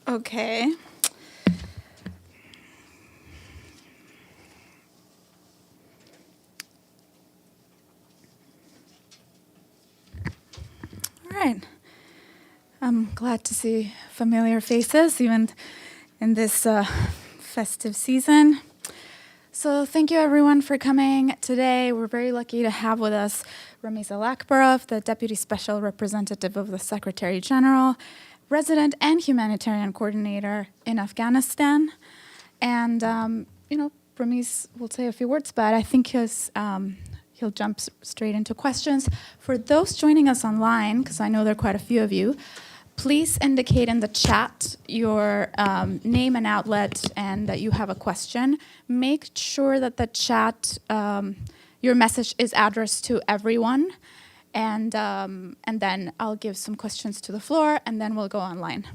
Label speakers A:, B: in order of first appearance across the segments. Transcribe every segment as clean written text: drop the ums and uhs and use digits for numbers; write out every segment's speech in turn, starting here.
A: Okay. All right. I'm glad to see familiar faces, even in this festive season. So thank you everyone for coming today. We're very lucky to have with us Ramiz Alakbarov, the Deputy Special Representative of the Secretary General, Resident and Humanitarian Coordinator in Afghanistan. And, Ramiz will say a few words, but I think he'll jump straight into questions. For those joining us online, because I know there are quite a few of you, please indicate in the chat your name and outlet and that you have a question. Make sure that the chat, your message is addressed to everyone. And then I'll give some questions to the floor, and then we'll go online.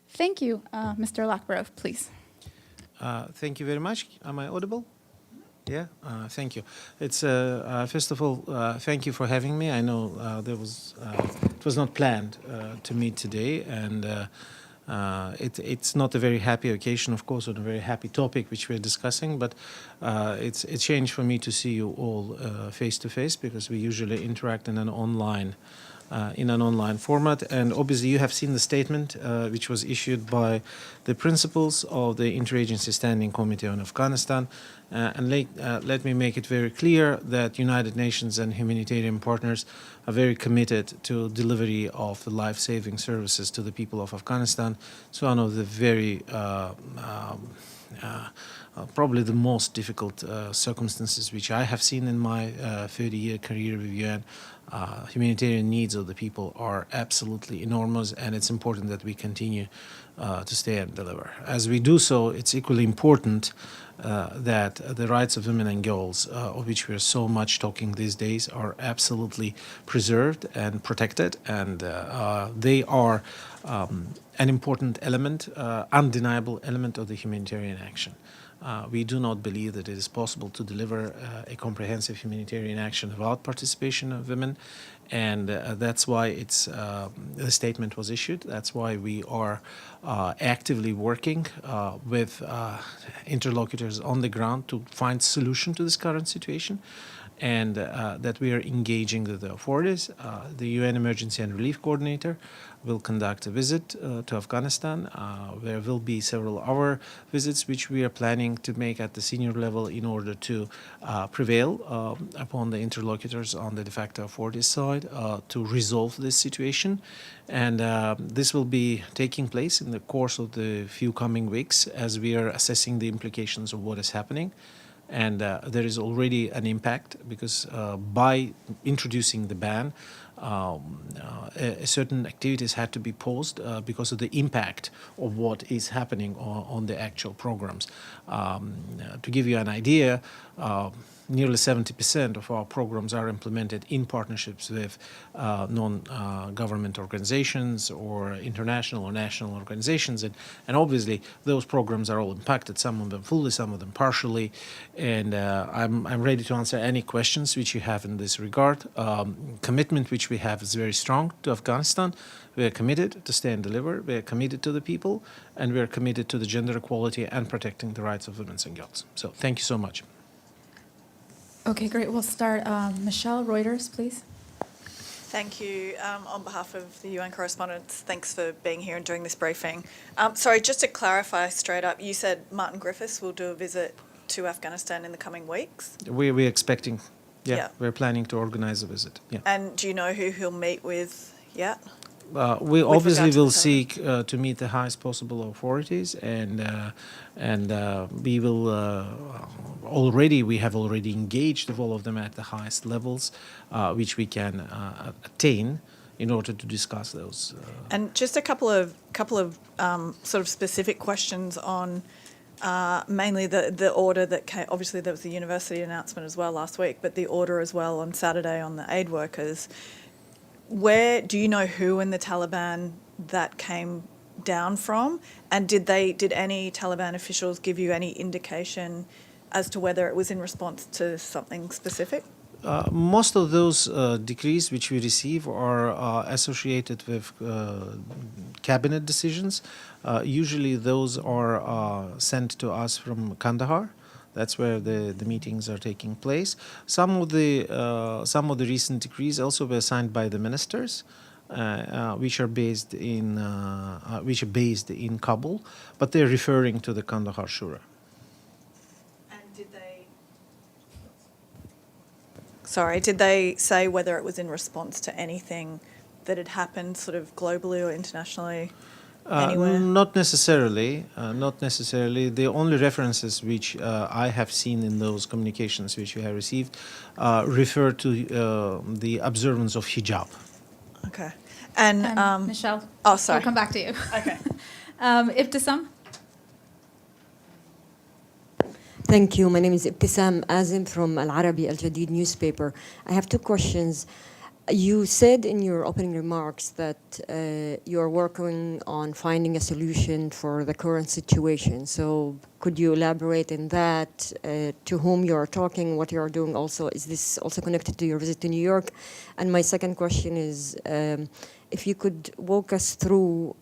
A: Thank you, Mr. Alakbarov, please.
B: Thank you very much. Am I audible? Yeah, thank you. It's first of all, thank you for having me. I know it was not planned to meet today, and it's not a very happy occasion, of course, on a very happy topic which we're discussing. But it's a change for me to see you all face to face, because we usually interact in an online format. And obviously you have seen the statement which was issued by the principals of the Interagency Standing Committee on Afghanistan. And let me make it very clear that United Nations and humanitarian partners are very committed to delivery of the life-saving services to the people of Afghanistan. It's one of the very probably the most difficult circumstances which I have seen in my 30-year career with UN. Humanitarian needs of the people are absolutely enormous, and it's important that we continue to stay and deliver. As we do so, it's equally important that the rights of women and girls, of which we are so much talking these days, are absolutely preserved and protected, and they are an important element, undeniable element of the humanitarian action. We do not believe that it is possible to deliver a comprehensive humanitarian action without participation of women, and that's why the statement was issued. That's why we are actively working with interlocutors on the ground to find solution to this current situation, and that we are engaging with the authorities. The UN Emergency and Relief Coordinator will conduct a visit to Afghanistan. There will be several other visits which we are planning to make at the senior level in order to prevail upon the interlocutors on the de facto authorities side to resolve this situation. And this will be taking place in the course of the few coming weeks as we are assessing the implications of what is happening. And there is already an impact, because by introducing the ban, certain activities had to be paused because of the impact of what is happening on the actual programs. To give you an idea, nearly 70% of our programs are implemented in partnerships with non-government organizations or international or national organizations. And obviously, those programs are all impacted, some of them fully, some of them partially. And I'm ready to answer any questions which you have in this regard. Commitment which we have is very strong to Afghanistan. We are committed to stay and deliver. We are committed to the people, and we are committed to the gender equality and protecting the rights of women and girls. So thank you so much.
A: Okay, great. We'll start. Michelle, Reuters, please.
C: Thank you. On behalf of the UN correspondents, thanks for being here and doing this briefing. Sorry, just to clarify straight up, you said Martin Griffiths will do a visit to Afghanistan in the coming weeks?
B: We're expecting, we're planning to organize a visit. Yeah.
C: And do you know who he'll meet with yet?
B: We obviously will seek to meet the highest possible authorities, and we will we have already engaged with all of them at the highest levels, which we can attain in order to discuss those.
C: And just a couple of sort of specific questions on mainly the order that came. Obviously, there was the university announcement as well last week, but the order as well on Saturday on the aid workers. Where do you know who in the Taliban that came down from? And did any Taliban officials give you any indication as to whether it was in response to something specific?
B: Most of those decrees which we receive are associated with cabinet decisions. Usually those are sent to us from Kandahar. That's where the meetings are taking place. Some of the recent decrees also were signed by the ministers, which are based in Kabul, but they're referring to the Kandahar Shura.
C: Did they say whether it was in response to anything that had happened sort of globally or internationally anywhere?
B: Not necessarily. Not necessarily. The only references which I have seen in those communications which we have received refer to the observance of hijab.
C: Okay. And
A: Michelle,
C: oh, sorry.
A: I'll come back to you.
C: Okay.
A: Ibtisam?
D: Thank you. My name is Ibtisam Azim from Al Arabi Al Jadid newspaper. I have two questions. You said in your opening remarks that you are working on finding a solution for the current situation. So could you elaborate on that? To whom you are talking, what you are doing also? Is this also connected to your visit to New York? And my second question is, if you could walk us through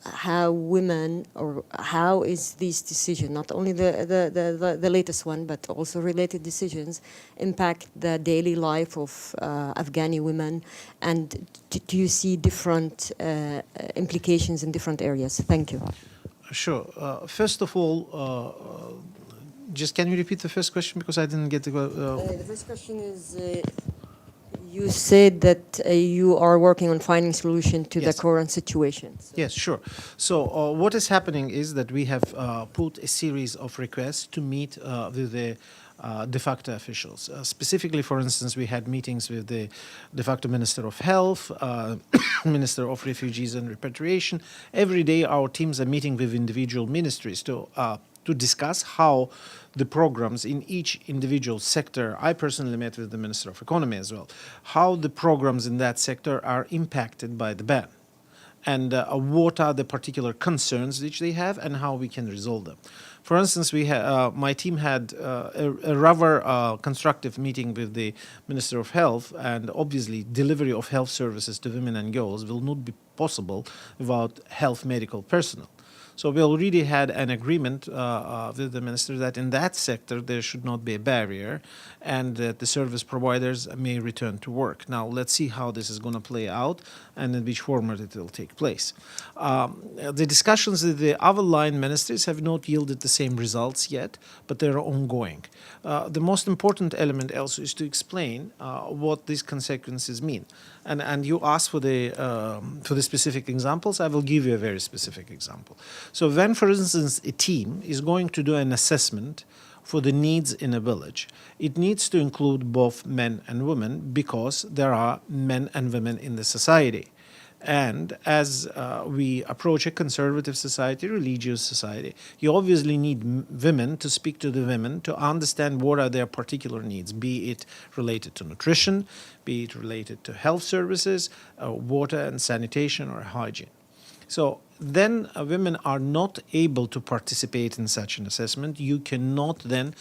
D: how women, or how is this decision, not only the latest one, but also related decisions, impact the daily life of Afghani women, and do you see different implications in different areas? Thank you.
B: Sure. First of all, just can you repeat the first question, because I didn't get to go.
D: The first question is, you said that you are working on finding solution to
B: Yes.
D: the current situation. So.
B: Yes, sure. So what is happening is that we have put a series of requests to meet with the de facto officials. Specifically, for instance, we had meetings with the de facto Minister of Health, Minister of Refugees and Repatriation. Every day our teams are meeting with individual ministries to discuss how the programs in each individual sector, I personally met with the Minister of Economy as well, how the programs in that sector are impacted by the ban, and what are the particular concerns which they have and how we can resolve them. For instance, my team had a rather constructive meeting with the Minister of Health, and obviously delivery of health services to women and girls will not be possible without health medical personnel. So we already had an agreement with the minister that in that sector there should not be a barrier, and that the service providers may return to work. Now let's see how this is going to play out and in which format it will take place. The discussions with the other line ministries have not yielded the same results yet, but they're ongoing. The most important element also is to explain what these consequences mean. And you asked for the specific examples. I will give you a very specific example. So when, for instance, a team is going to do an assessment for the needs in a village, it needs to include both men and women, because there are men and women in the society. And as we approach a conservative society, religious society, you obviously need women to speak to the women to understand what are their particular needs, be it related to nutrition, be it related to health services, water and sanitation or hygiene. So then women are not able to participate in such an assessment. You cannot then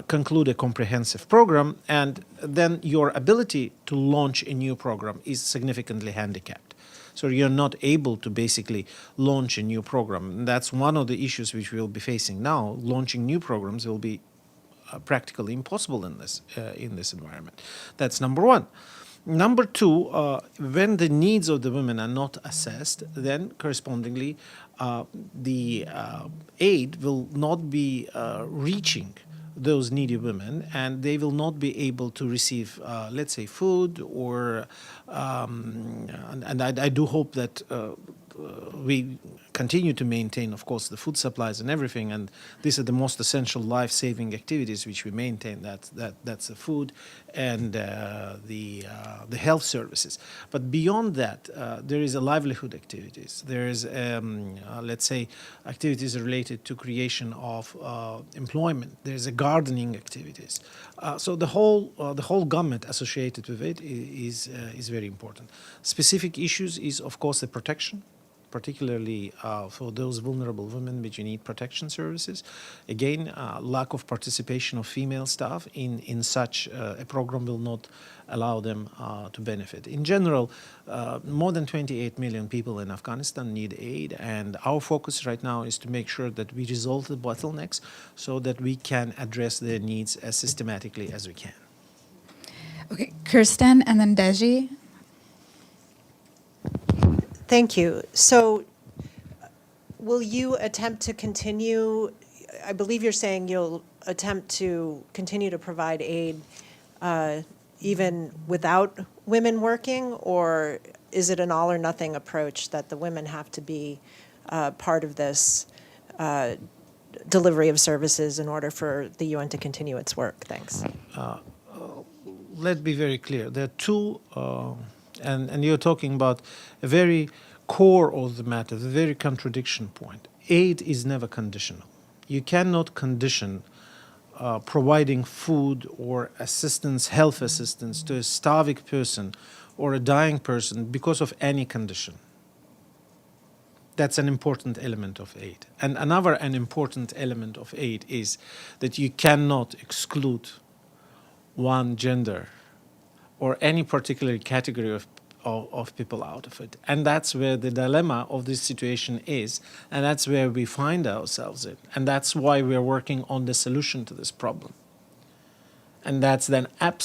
B: conclude a comprehensive program, and then your ability to launch a new program is significantly handicapped. So you're not able to basically launch a new program. And that's one of the issues which we'll be facing now. Launching new programs will be practically impossible in this environment. That's number one. Number two, when the needs of the women are not assessed, then correspondingly the aid will not be reaching those needy women, and they will not be able to receive, let's say, food or, and I do hope that we continue to maintain, of course, the food supplies and everything, and these are the most essential life-saving activities which we maintain. That's the food and the health services. But beyond that, there is a livelihood activities. There is, let's say, activities related to creation of employment. There is a gardening activities. So the whole gamut associated with it is very important. Specific issues is, of course, the protection. particularly for those vulnerable women which need protection services. Again, lack of participation of female staff in such a program will not allow them to benefit. In general, more than 28 million people in Afghanistan need aid, and our focus right now is to make sure that we resolve the bottlenecks so that we can address their needs as systematically as we can.
A: Okay, Kirsten and then Deji.
E: Thank you. So will you attempt to continue, I believe you're saying you'll attempt to continue to provide aid even without women working, or is it an all or nothing approach that the women have to be part of this delivery of services in order for the UN to continue its work? Thanks.
B: Let's be very clear. There are two, and you're talking about a very core of the matter, the very contradiction point. Aid is never conditional. You cannot condition providing food or assistance, health assistance to a starving person or a dying person because of any condition. That's an important element of aid. And an important element of aid is that you cannot exclude one gender or any particular category of people out of it. And that's where the dilemma of this situation is, and that's where we find ourselves in. And that's why we're working on the solution to this problem. And that's then an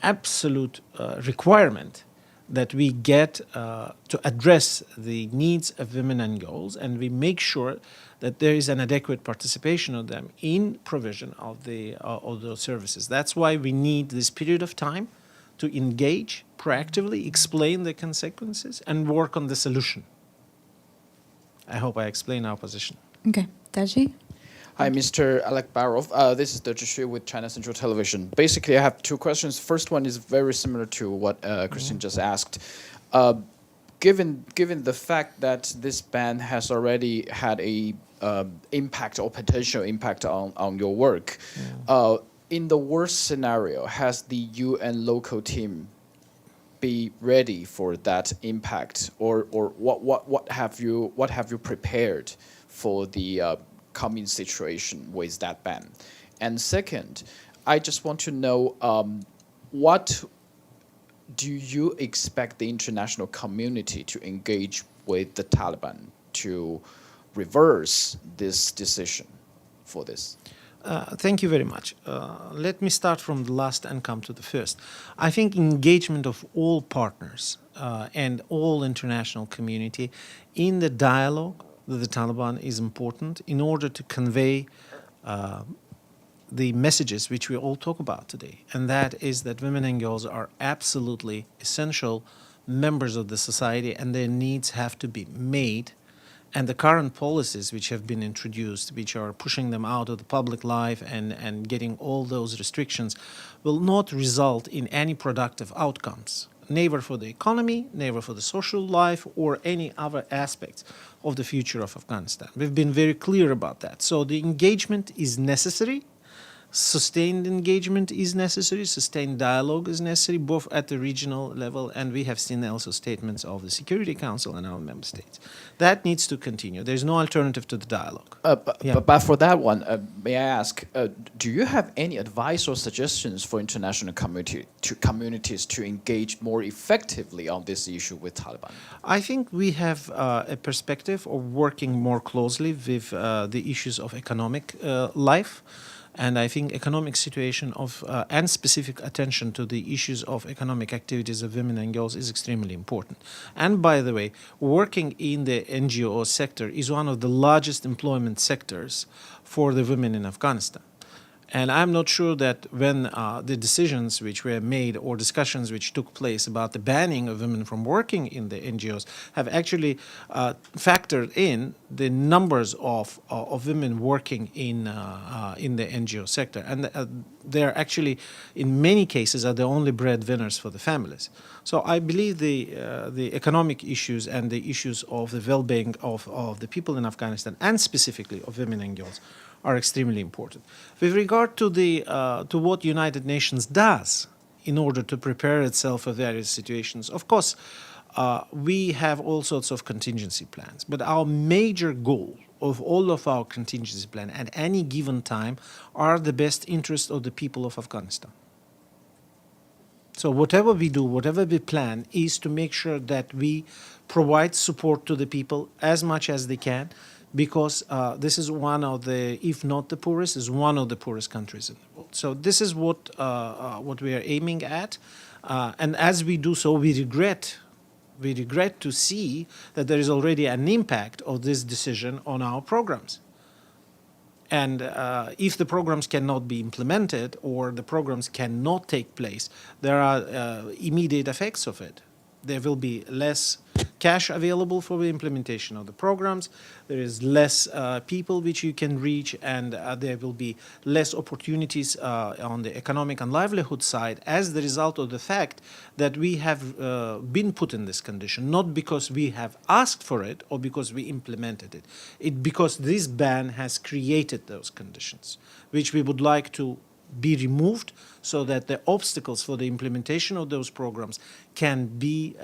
B: absolute requirement that we get to address the needs of women and girls, and we make sure that there is an adequate participation of them in provision of those services. That's why we need this period of time to engage proactively, explain the consequences, and work on the solution. I hope I explain our position.
A: Okay, Deji.
F: Hi, Mr. Alakbarov. This is Deji Xu with China Central Television. Basically, I have two questions. First one is very similar to what Christine just asked. Given the fact that this ban has already had a impact or potential impact on your work, in the worst scenario, has the UN local team be ready for that impact, or what have you prepared for the coming situation with that ban? And second, I just want to know what do you expect the international community to engage with the Taliban to reverse this decision for this?
B: Thank you very much. Let me start from the last and come to the first. I think engagement of all partners and all international community in the dialogue with the Taliban is important in order to convey the messages which we all talk about today. And that is that women and girls are absolutely essential members of the society, and their needs have to be made. And the current policies which have been introduced, which are pushing them out of the public life and getting all those restrictions, will not result in any productive outcomes, neither for the economy, neither for the social life, or any other aspects of the future of Afghanistan. We've been very clear about that. So the engagement is necessary. Sustained engagement is necessary, sustained dialogue is necessary, both at the regional level, and we have seen also statements of the Security Council and our member states. That needs to continue. There's no alternative to the dialogue.
F: But for that one, may I ask, do you have any advice or suggestions for international communities to engage more effectively on this issue with Taliban?
B: I think we have a perspective of working more closely with the issues of economic life. And I think economic situation of and specific attention to the issues of economic activities of women and girls is extremely important. And by the way, working in the NGO sector is one of the largest employment sectors for the women in Afghanistan. And I'm not sure that when the decisions which were made or discussions which took place about the banning of women from working in the NGOs have actually factored in the numbers of women working in the NGO sector. And they're actually, in many cases, are the only breadwinners for the families. So I believe the economic issues and the issues of the well-being of the people in Afghanistan, and specifically of women and girls, are extremely important. With regard to to what United Nations does in order to prepare itself for various situations, of course, we have all sorts of contingency plans. But our major goal of all of our contingency plan at any given time are the best interests of the people of Afghanistan. So whatever we do, whatever we plan, is to make sure that we provide support to the people as much as they can, because this is one of the, if not the poorest, is one of the poorest countries in the world. So this is what we are aiming at, and as we do so, we regret to see that there is already an impact of this decision on our programs. And if the programs cannot be implemented or the programs cannot take place, there are immediate effects of it. There will be less cash available for the implementation of the programs. There is less people which you can reach, and there will be less opportunities on the economic and livelihood side as the result of the fact that we have been put in this condition, not because we have asked for it or because we implemented it. Because this ban has created those conditions, which we would like to be removed so that the obstacles for the implementation of those programs can be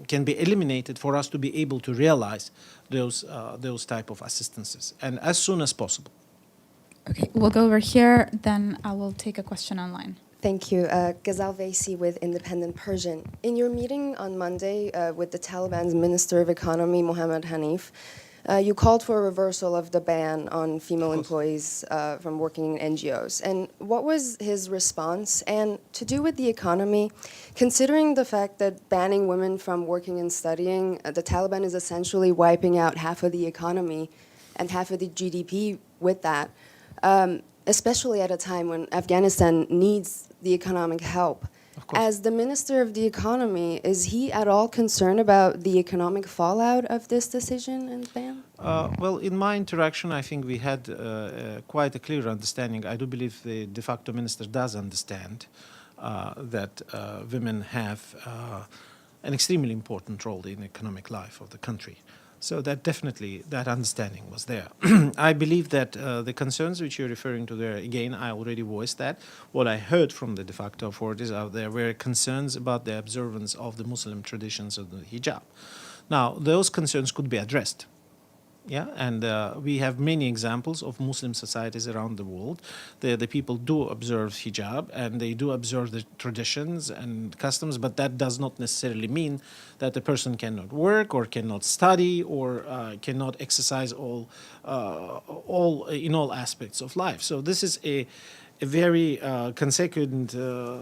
B: eliminated for us to be able to realize those type of assistances, and as soon as possible.
A: Okay, we'll go over here, then I will take a question online.
G: Thank you. Ghazal Vaisi with Independent Persian. In your meeting on Monday with the Taliban's Minister of Economy, Mohammad Hanif, you called for a reversal of the ban on female employees from working in NGOs. And what was his response? And to do with the economy, considering the fact that banning women from working and studying, the Taliban is essentially wiping out half of the economy and half of the GDP with that, especially at a time when Afghanistan needs the economic help. As the Minister of the Economy, is he at all concerned about the economic fallout of this decision and ban?
B: Well, in my interaction, I think we had quite a clear understanding. I do believe the de facto minister does understand that women have an extremely important role in the economic life of the country. So that definitely, that understanding was there. I believe that the concerns which you're referring to there, again, I already voiced that. What I heard from the de facto authorities out there were concerns about the observance of the Muslim traditions of the hijab. Now, those concerns could be addressed. Yeah, and we have many examples of Muslim societies around the world. The people do observe hijab and they do observe the traditions and customs, but that does not necessarily mean that the person cannot work or cannot study or cannot exercise in all aspects of life. So this is a very consecutive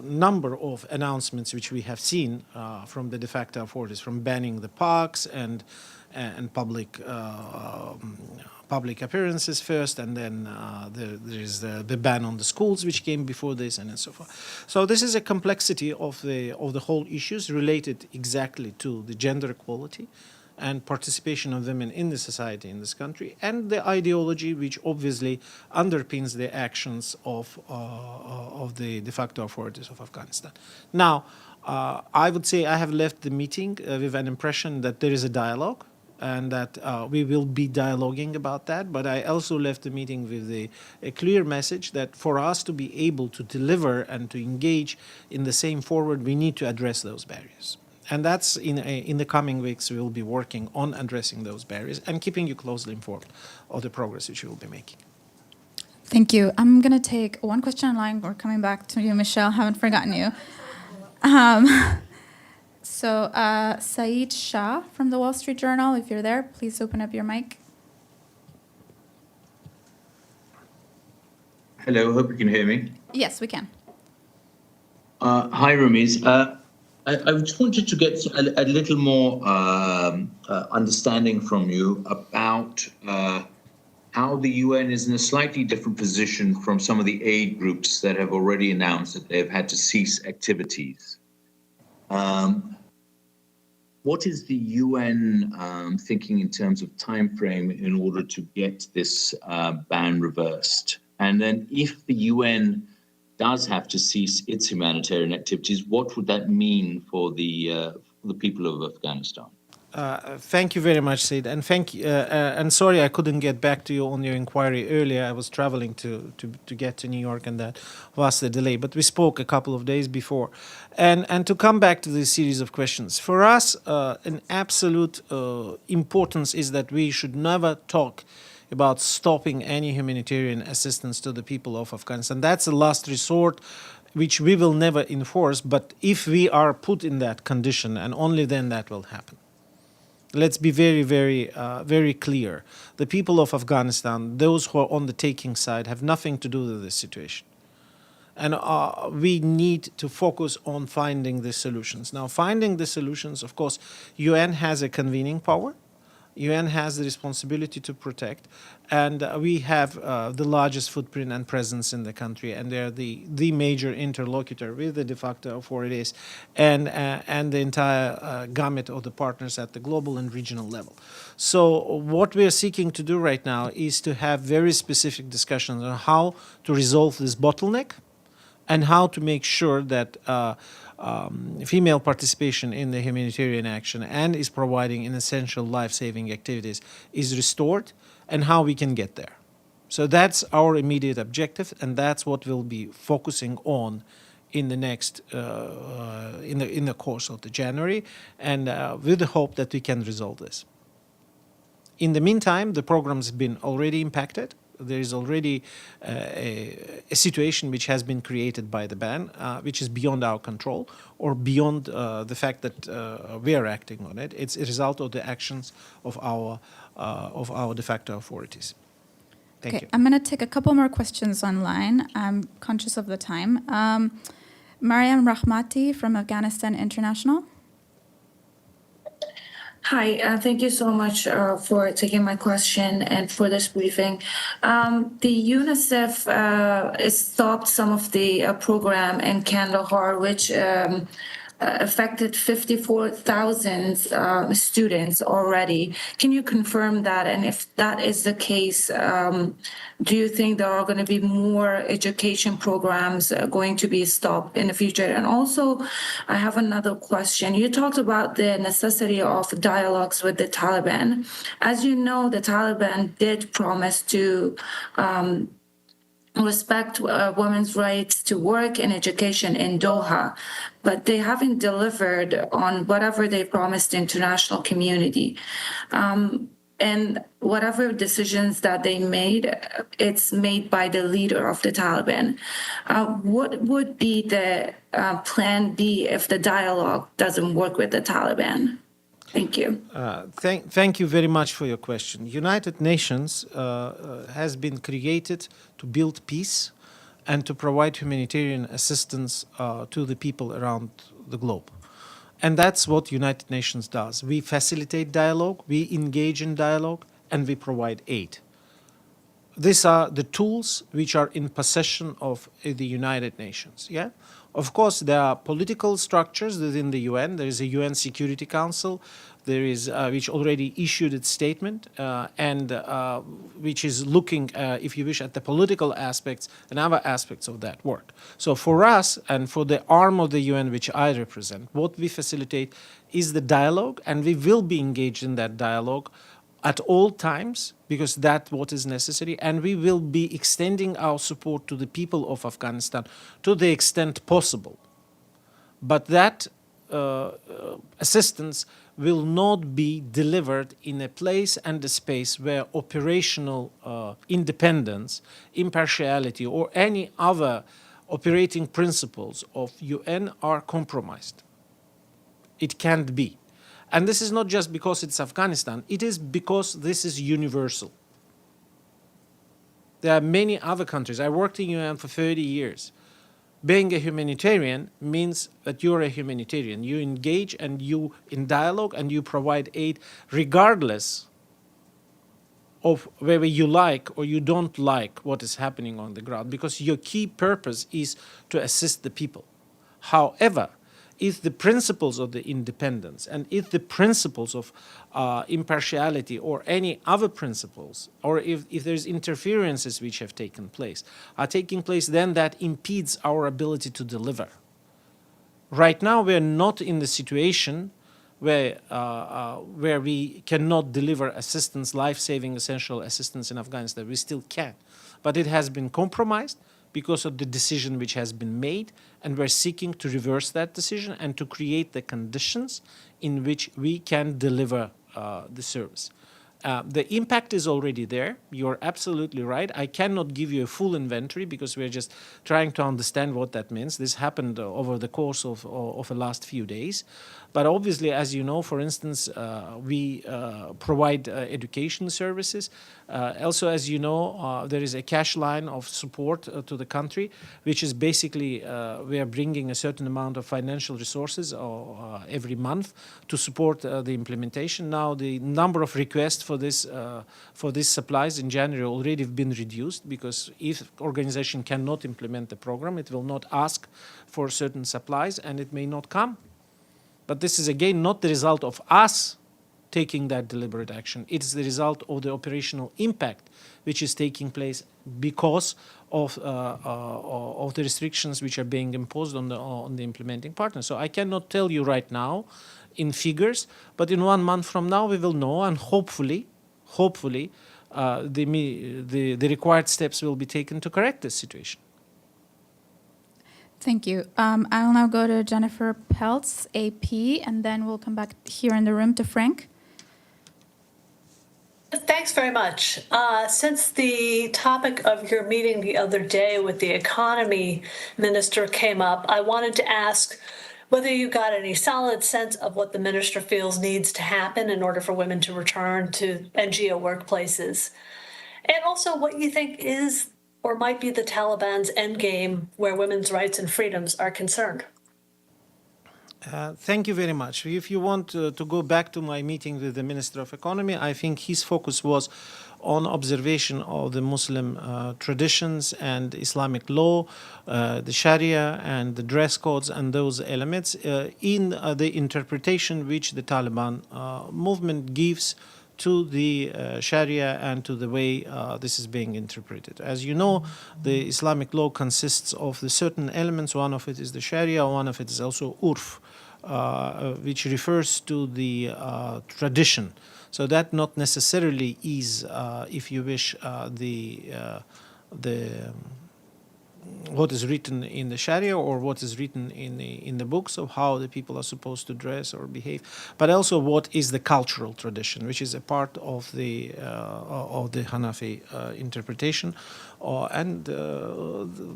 B: number of announcements which we have seen from the de facto authorities, from banning the parks and public appearances first, and then there is the ban on the schools which came before this, and so forth. So this is a complexity of the whole issues related exactly to the gender equality and participation of women in the society in this country, and the ideology which obviously underpins the actions of the de facto authorities of Afghanistan. Now, I would say I have left the meeting with an impression that there is a dialogue, and that we will be dialoguing about that. But I also left the meeting with a clear message that for us to be able to deliver and to engage in the same forward, we need to address those barriers. And that's in the coming weeks, we will be working on addressing those barriers and keeping you closely informed of the progress which we will be making.
A: Thank you. I'm going to take one question online. We're coming back to you, Michelle. Haven't forgotten you. So Saeed Shah from the Wall Street Journal, if you're there, please open up your mic.
H: Hello, hope you can hear me.
A: Yes, we can.
H: Hi, Ramiz. I just wanted to get a little more understanding from you about how the UN is in a slightly different position from some of the aid groups that have already announced that they've had to cease activities. What is the UN thinking in terms of time frame in order to get this ban reversed? And then if the UN does have to cease its humanitarian activities, what would that mean for the people of Afghanistan?
B: Thank you very much, Sid, and and sorry I couldn't get back to you on your inquiry earlier. I was traveling to get to New York, and that was the delay. But we spoke a couple of days before, and to come back to this series of questions, for us, an absolute importance is that we should never talk about stopping any humanitarian assistance to the people of Afghanistan. That's a last resort, which we will never enforce. But if we are put in that condition, and only then that will happen. Let's be very, very clear. The people of Afghanistan, those who are on the taking side, have nothing to do with this situation. And we need to focus on finding the solutions. Now, finding the solutions, of course, UN has a convening power. UN has the responsibility to protect, and we have the largest footprint and presence in the country, and they're the major interlocutor with the de facto authorities and the entire gamut of the partners at the global and regional level. So what we're seeking to do right now is to have very specific discussions on how to resolve this bottleneck and how to make sure that female participation in the humanitarian action and is providing in essential life-saving activities is restored, and how we can get there. So that's our immediate objective, and that's what we'll be focusing on in the next in the course of the January, and with the hope that we can resolve this. In the meantime, the program's been already impacted. There is already a situation which has been created by the ban, which is beyond our control or beyond the fact that we are acting on it. It's a result of the actions of our de facto authorities. Thank you.
A: I'm going to take a couple more questions online. I'm conscious of the time. Mariam Rahmati from Afghanistan International.
I: Hi, thank you so much for taking my question and for this briefing. The UNICEF has stopped some of the program in Kandahar, which affected 54,000 students already. Can you confirm that? And if that is the case, do you think there are going to be more education programs going to be stopped in the future? And also, I have another question. You talked about the necessity of dialogues with the Taliban. As you know, the Taliban did promise to respect women's rights to work and education in Doha, but they haven't delivered on whatever they promised the international community. And whatever decisions that they made, it's made by the leader of the Taliban. What would be the plan B if the dialogue doesn't work with the Taliban? Thank you.
B: Thank you very much for your question. United Nations has been created to build peace and to provide humanitarian assistance to the people around the globe. And that's what United Nations does. We facilitate dialogue, we engage in dialogue, and we provide aid. These are the tools which are in possession of the United Nations. Yeah? Of course, there are political structures within the UN. There is a UN Security Council. There is which already issued its statement and which is looking, if you wish, at the political aspects and other aspects of that work. So for us and for the arm of the UN which I represent, what we facilitate is the dialogue, and we will be engaged in that dialogue at all times, because that's what is necessary, and we will be extending our support to the people of Afghanistan to the extent possible. But that assistance will not be delivered in a place and a space where operational independence, impartiality, or any other operating principles of UN are compromised. It can't be. And this is not just because it's Afghanistan, it is because this is universal. There are many other countries. I worked in UN for 30 years. Being a humanitarian means that you're a humanitarian. You engage and you in dialogue and you provide aid regardless of whether you like or you don't like what is happening on the ground, because your key purpose is to assist the people. However, if the principles of the independence and if the principles of impartiality or any other principles, or if there's interferences which have taken place, are taking place, then that impedes our ability to deliver. Right now, we're not in the situation where we cannot deliver assistance, life-saving essential assistance in Afghanistan. We still can. But it has been compromised because of the decision which has been made, and we're seeking to reverse that decision and to create the conditions in which we can deliver the service. The impact is already there. You're absolutely right. I cannot give you a full inventory because we're just trying to understand what that means. This happened over the course of the last few days. But obviously, as you know, for instance, we provide education services. Also, as you know, there is a cash line of support to the country, which is basically we are bringing a certain amount of financial resources every month to support the implementation. Now, the number of requests for these supplies in January already have been reduced, because if organization cannot implement the program, it will not ask for certain supplies and it may not come. But this is again not the result of us taking that deliberate action. It's the result of the operational impact which is taking place because of the restrictions which are being imposed on the implementing partner. So I cannot tell you right now in figures, but in 1 month from now we will know, and hopefully the required steps will be taken to correct this situation.
A: Thank you. I'll now go to Jennifer Peltz, AP, and then we'll come back here in the room to Frank.
J: Thanks very much. Since the topic of your meeting the other day with the economy minister came up, I wanted to ask whether you got any solid sense of what the minister feels needs to happen in order for women to return to NGO workplaces, and also what you think is or might be the Taliban's endgame where women's rights and freedoms are concerned.
B: Thank you very much. If you want to go back to my meeting with the Minister of Economy, I think his focus was on observation of the Muslim traditions and Islamic law, the Sharia and the dress codes and those elements in the interpretation which the Taliban movement gives to the Sharia and to the way this is being interpreted. As you know, the Islamic law consists of the certain elements. One of it is the Sharia, one of it is also urf, which refers to the tradition. So that not necessarily is, if you wish, what is written in the Sharia or what is written in the books of how the people are supposed to dress or behave, but also what is the cultural tradition, which is a part of the Hanafi interpretation, and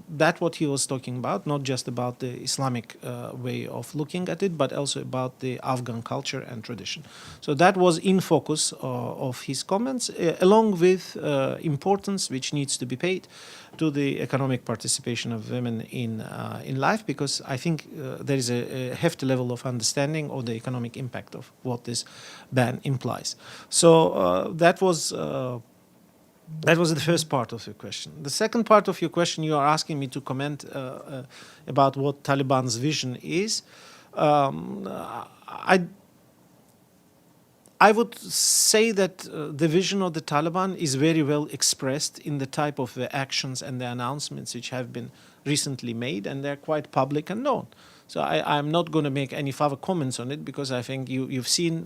B: that's what he was talking about, not just about the Islamic way of looking at it, but also about the Afghan culture and tradition. So that was in focus of his comments, along with importance which needs to be paid to the economic participation of women in life, because I think there is a hefty level of understanding of the economic impact of what this ban implies. So that was the first part of your question. The second part of your question, you are asking me to comment about what Taliban's vision is. I would say that the vision of the Taliban is very well expressed in the type of the actions and the announcements which have been recently made, and they're quite public and known. So I'm not going to make any further comments on it, because I think you've seen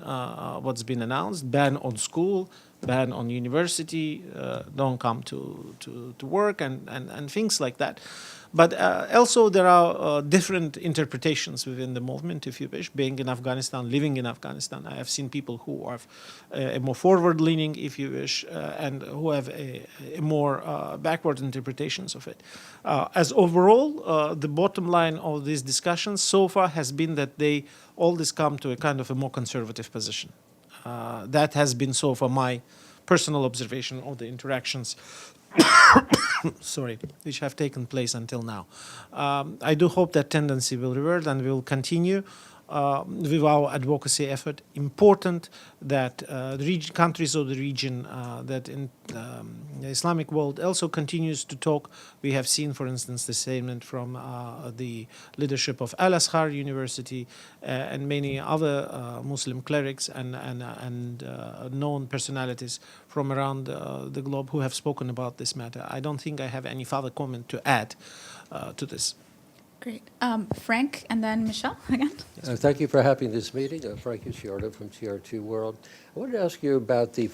B: what's been announced: ban on school, ban on university, don't come to work, and things like that. But also there are different interpretations within the movement, if you wish. Being in Afghanistan, living in Afghanistan, I have seen people who are a more forward-leaning, if you wish, and who have a more backward interpretations of it. As overall, the bottom line of these discussions so far has been that they all come to a kind of a more conservative position. That has been so far my personal observation of the interactions which have taken place until now. I do hope that tendency will revert, and we will continue with our advocacy effort. Important that the countries of the region, that in the Islamic world also continues to talk. We have seen, for instance, the statement from the leadership of Al-Azhar University and many other Muslim clerics and known personalities from around the globe who have spoken about this matter. I don't think I have any further comment to add to this.
A: Great. Frank, and then Michelle again.
K: Thank you for having this meeting. Frank Uciardo from CR2 World. I wanted to ask you about the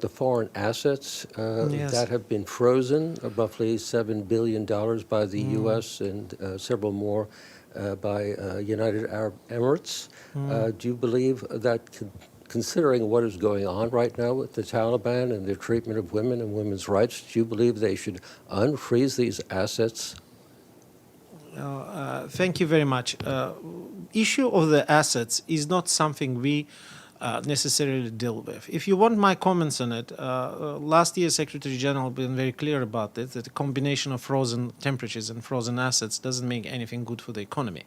K: foreign assets
B: Yes.
K: that have been frozen, roughly $7 billion by the U.S. and several more by United Arab Emirates. Do you believe that, considering what is going on right now with the Taliban and their treatment of women and women's rights, do you believe they should unfreeze these assets?
B: Thank you very much. Issue of the assets is not something we necessarily deal with. If you want my comments on it, last year Secretary General been very clear about this, that the combination of frozen temperatures and frozen assets doesn't make anything good for the economy.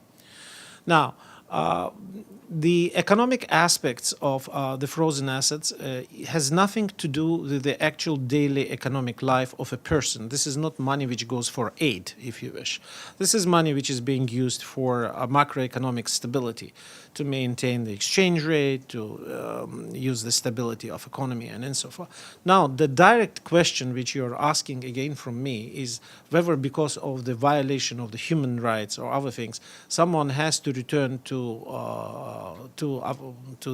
B: Now, the economic aspects of the frozen assets has nothing to do with the actual daily economic life of a person. This is not money which goes for aid, if you wish. This is money which is being used for macroeconomic stability, to maintain the exchange rate, to use the stability of economy, and so forth. Now, the direct question which you're asking again from me is whether, because of the violation of the human rights or other things, someone has to return to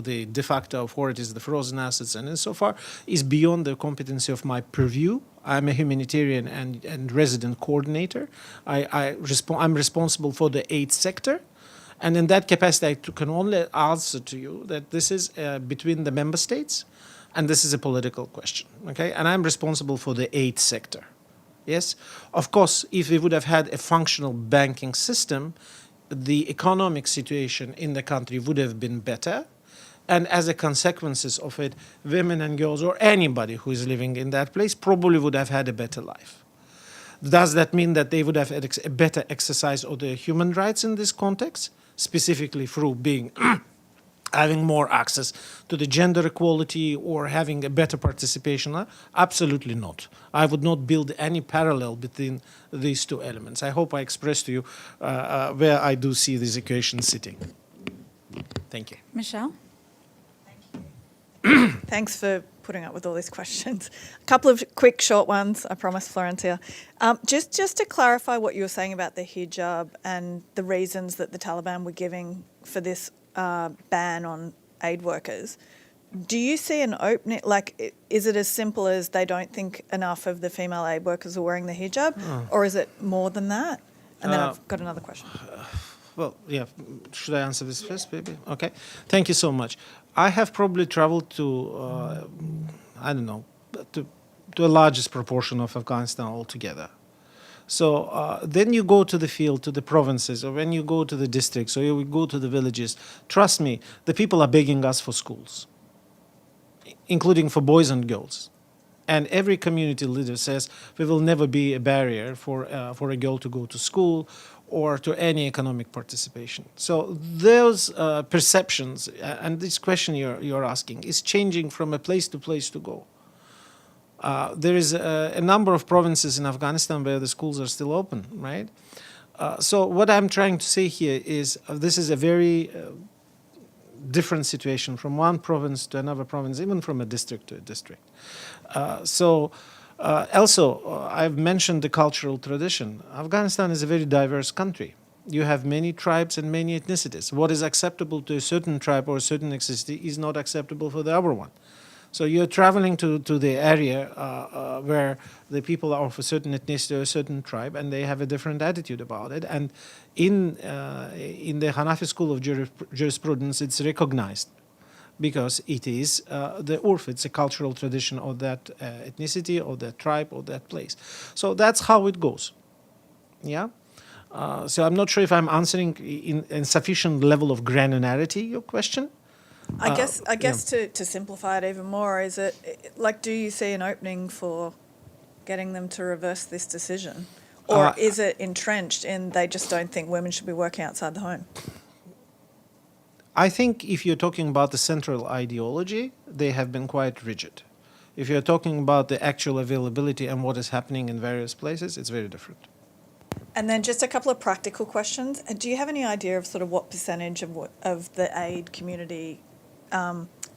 B: the de facto authorities, the frozen assets, and so far, is beyond the competency of my purview. I'm a humanitarian and resident coordinator. I'm responsible for the aid sector. And in that capacity, I can only answer to you that this is between the member states, and this is a political question, okay? And I'm responsible for the aid sector, yes? Of course, if we would have had a functional banking system, the economic situation in the country would have been better. And as a consequences of it, women and girls or anybody who is living in that place probably would have had a better life. Does that mean that they would have had a better exercise of their human rights in this context, specifically through being having more access to the gender equality or having a better participation? Absolutely not. I would not build any parallel between these two elements. I hope I expressed to you where I do see this equation sitting. Thank you.
A: Michelle?
C: Thanks for putting up with all these questions. A couple of quick, short ones, I promise, Florencia. Just to clarify what you were saying about the hijab and the reasons that the Taliban were giving for this ban on aid workers, do you see an opening, like, is it as simple as they don't think enough of the female aid workers are wearing the hijab, or is it more than that? And then I've got another question.
B: Well, yeah, should I answer this first, maybe? Okay, thank you so much. I have probably traveled to, I don't know, to the largest proportion of Afghanistan altogether. So then you go to the field, to the provinces, or when you go to the districts, or you go to the villages, trust me, the people are begging us for schools, including for boys and girls. And every community leader says we will never be a barrier for a girl to go to school or to any economic participation. So those perceptions and this question you're asking is changing from a place to place to go. There is a number of provinces in Afghanistan where the schools are still open, right? So what I'm trying to say here is this is a very different situation from one province to another province, even from a district to a district. Also, I've mentioned the cultural tradition. Afghanistan is a very diverse country. You have many tribes and many ethnicities. What is acceptable to a certain tribe or a certain ethnicity is not acceptable for the other one. So you're traveling to the area where the people are of a certain ethnicity or a certain tribe, and they have a different attitude about it. And in the Hanafi school of jurisprudence, it's recognized, because it is the urf, it's a cultural tradition of that ethnicity, or that tribe, or that place. So that's how it goes, yeah? So I'm not sure if I'm answering in sufficient level of granularity your question.
C: I guess to simplify it even more, is it, like, do you see an opening for getting them to reverse this decision? Or is it entrenched in they just don't think women should be working outside the home?
B: I think if you're talking about the central ideology, they have been quite rigid. If you're talking about the actual availability and what is happening in various places, it's very different.
C: And then just a couple of practical questions. Do you have any idea of sort of what percentage of the aid community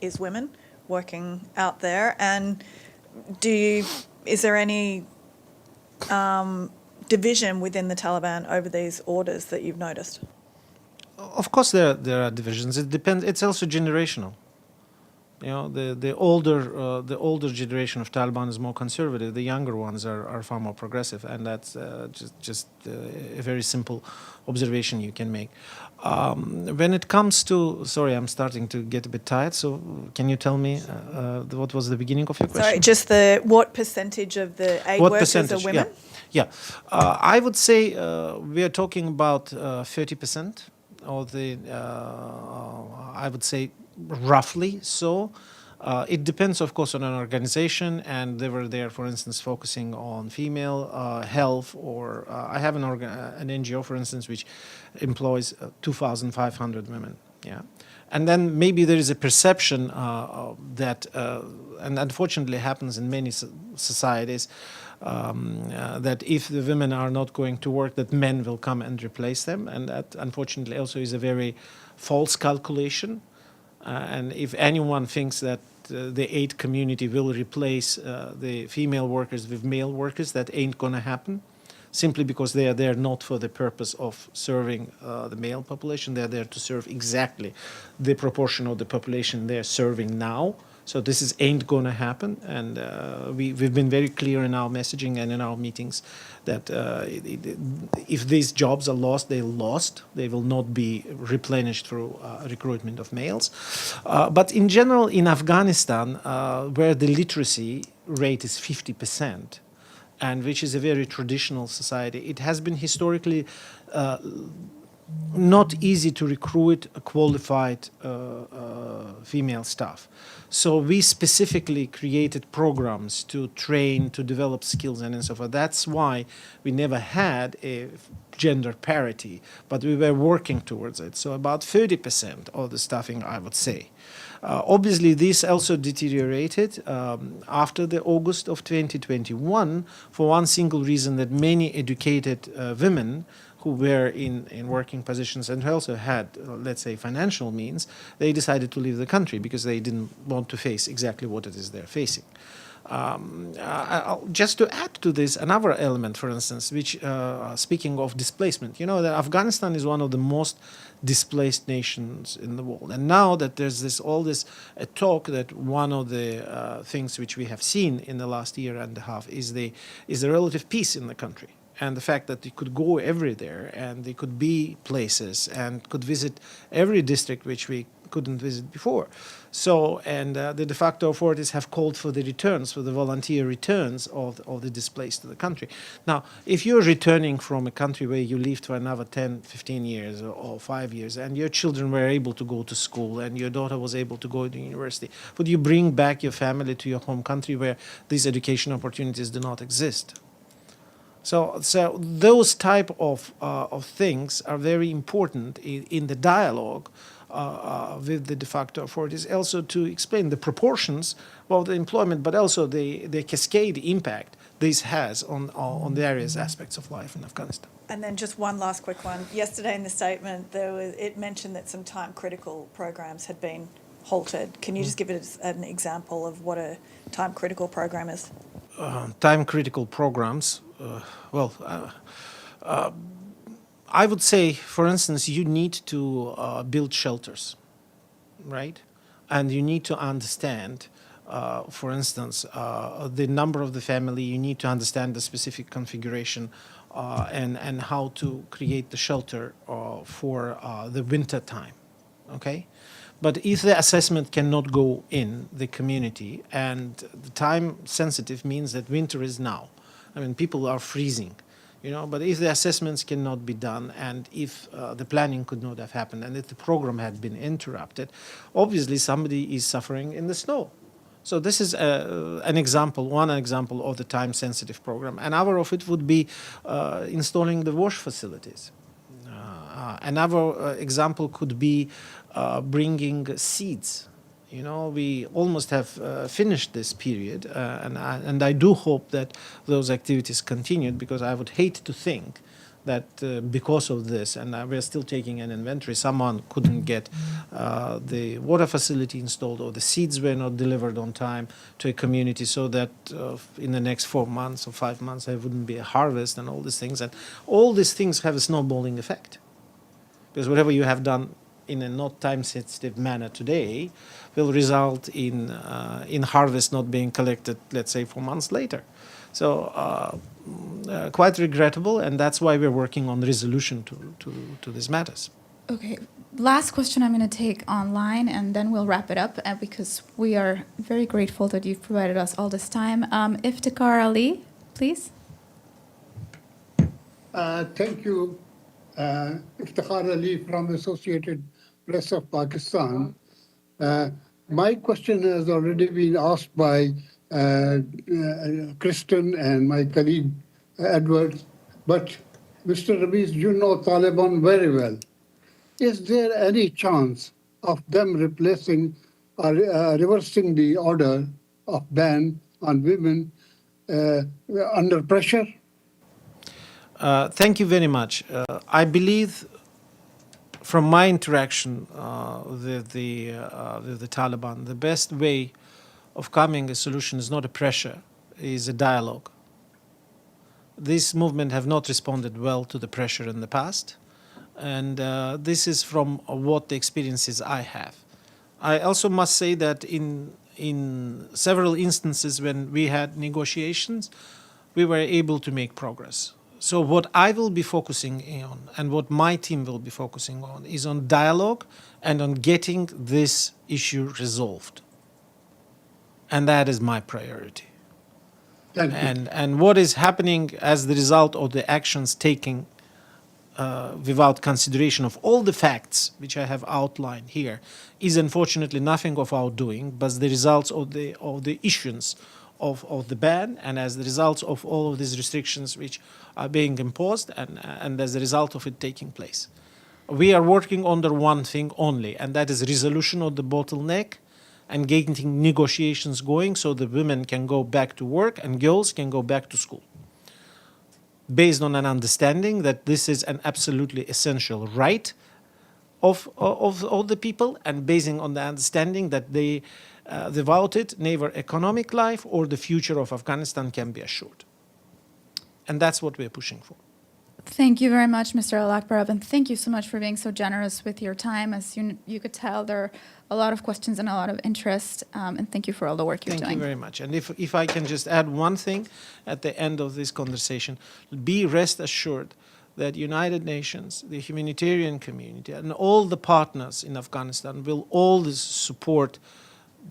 C: is women working out there? And is there any division within the Taliban over these orders that you've noticed?
B: Of course, there are divisions. It depends. It's also generational. You know, the older generation of Taliban is more conservative. The younger ones are far more progressive, and that's just a very simple observation you can make. When it comes to, sorry, I'm starting to get a bit tired. So can you tell me what was the beginning of your question?
C: Sorry, just what percentage of the aid
B: What
C: workers
B: percentage?
C: are women?
B: Yeah. I would say we are talking about 30% of the. I would say roughly so. It depends, of course, on an organization, and they were there, for instance, focusing on female health, or I have an NGO, for instance, which employs 2,500 women. Yeah, and then maybe there is a perception that, and unfortunately happens in many societies, that if the women are not going to work, that men will come and replace them, and that unfortunately also is a very false calculation. And if anyone thinks that the aid community will replace the female workers with male workers, that ain't going to happen, simply because they are there not for the purpose of serving the male population. They are there to serve exactly the proportion of the population they're serving now. So this ain't going to happen, and we've been very clear in our messaging and in our meetings that if these jobs are lost, they're lost. They will not be replenished through recruitment of males. But in general, in Afghanistan, where the literacy rate is 50%, and which is a very traditional society, it has been historically not easy to recruit a qualified female staff. So we specifically created programs to train, to develop skills, and so forth. That's why we never had a gender parity, but we were working towards it. So about 30% of the staffing, I would say. Obviously, this also deteriorated after the August of 2021 for one single reason, that many educated women who were in working positions and who also had, let's say, financial means, they decided to leave the country because they didn't want to face exactly what it is they're facing. Just to add to this, another element, for instance, which, speaking of displacement, you know that Afghanistan is one of the most displaced nations in the world. And now that there's all this talk that one of the things which we have seen in the last year and a half is the relative peace in the country. And the fact that they could go everywhere and they could be places and could visit every district which we couldn't visit before. So, and the de facto authorities have called for the returns, for the volunteer returns of the displaced to the country. Now, if you're returning from a country where you lived for another 10, 15 years or 5 years, and your children were able to go to school and your daughter was able to go to university, would you bring back your family to your home country where these education opportunities do not exist? So those type of things are very important in the dialogue with the de facto authorities, also to explain the proportions of the employment, but also the cascade impact this has on the various aspects of life in Afghanistan.
C: And then just one last quick one. Yesterday in the statement, it mentioned that some time-critical programs had been halted. Can you just give us an example of what a time-critical program is?
B: Time-critical programs. I would say, for instance, you need to build shelters, right? And you need to understand, for instance, the number of the family. You need to understand the specific configuration and how to create the shelter for the winter time, okay? But if the assessment cannot go in the community, and the time sensitive means that winter is now. I mean, people are freezing, you know, but if the assessments cannot be done, and if the planning could not have happened, and if the program had been interrupted, obviously somebody is suffering in the snow. So this is one example of the time-sensitive program. Another of it would be installing the wash facilities. Another example could be bringing seeds. You know, we almost have finished this period, and I do hope that those activities continued, because I would hate to think that because of this, and we're still taking an inventory, someone couldn't get the water facility installed, or the seeds were not delivered on time to a community, so that in the next 4 months or 5 months there wouldn't be a harvest, and all these things. And all these things have a snowballing effect. Because whatever you have done in a not time-sensitive manner today will result in harvest not being collected, let's say, 4 months later. So quite regrettable, and that's why we're working on resolution to these matters.
A: Okay, last question I'm going to take online, and then we'll wrap it up because we are very grateful that you've provided us all this time. Iftikhar Ali, please.
L: Thank you. Iftikhar Ali from Associated Press of Pakistan. My question has already been asked by Kristen and my colleague Edward, but Mr. Ramiz, you know Taliban very well. Is there any chance of them replacing or reversing the order of ban on women under pressure?
B: Thank you very much. I believe, from my interaction with the Taliban, the best way of coming a solution is not a pressure, is a dialogue. This movement have not responded well to the pressure in the past, and this is from what the experiences I have. I also must say that in several instances when we had negotiations, we were able to make progress. So what I will be focusing on, and what my team will be focusing on, is on dialogue and on getting this issue resolved. And that is my priority.
L: Thank you.
B: And what is happening as the result of the actions taken without consideration of all the facts which I have outlined here is unfortunately nothing of our doing, but the results of the issuance of the ban, and as the results of all of these restrictions which are being imposed, and as a result of it taking place. We are working under one thing only, and that is resolution of the bottleneck and getting negotiations going so the women can go back to work and girls can go back to school, based on an understanding that this is an absolutely essential right of all the people, and basing on the understanding that they, without it, neither economic life or the future of Afghanistan can be assured. And that's what we're pushing for.
A: Thank you very much, Mr. Alakbarov, and thank you so much for being so generous with your time. As you could tell, there are a lot of questions and a lot of interest, and thank you for all the work you're doing.
B: Thank you very much. And if I can just add one thing at the end of this conversation, be rest assured that United Nations, the humanitarian community, and all the partners in Afghanistan will always support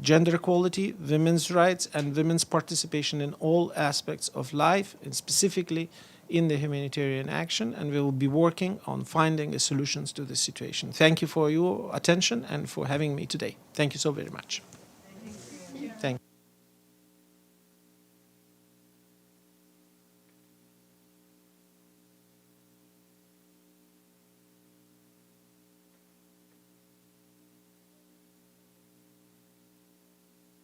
B: gender equality, women's rights, and women's participation in all aspects of life, and specifically in the humanitarian action, and we will be working on finding solutions to this situation. Thank you for your attention and for having me today. Thank you so very much.